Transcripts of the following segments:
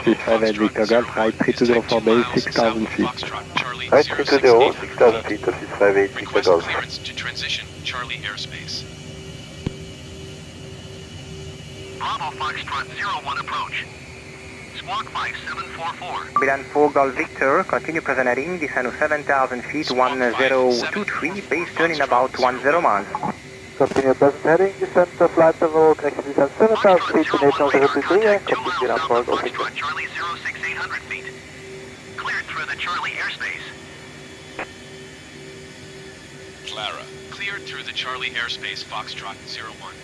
65 Victor Golf, right 3204 base, 6,000 feet. Right 320, 6,000 feet to 658 Victor Request Golf. clearance to transition Charlie airspace. Bravo Foxtrot 01 approach. Squawk 5744. Milan 4 Golf Victor, continue present heading, descend to 7,000 feet, 1023, base turn in about 10 miles. Continue present heading, descent to flight level, connection descent 7,000 feet to 8023 and continue down for Golf Victor. Charlie 06800 feet. Cleared through the Charlie airspace. Clara, cleared through the Charlie airspace, Foxtrot 01.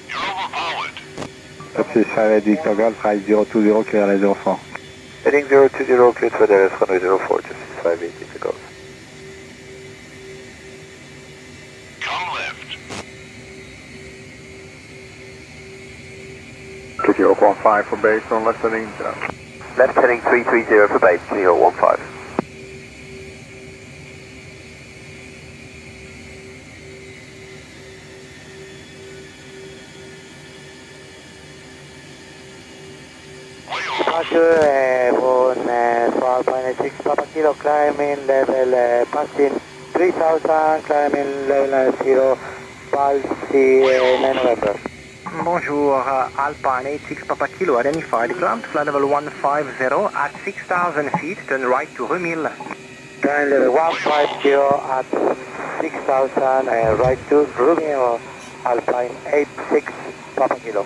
You're overpowered. 65 Victor Golf, right 020, clear les 04. Heading 020, cleared for the runway 04 to 658 Victor Golf. Come left. 3015 for base on left heading. Left heading 330 for base 015. Departure on 12.6 Papa Kilo, climbing level, passing 3000, climbing level 0, Palsy 9 November. Bonjour, Alpine 86 Papa Kilo, identified, climb to flight level 150 at 6,000 feet, turn right to Rumil. Turn level 150 at 6,000, right to Rumil, Alpine 86 Papa Kilo.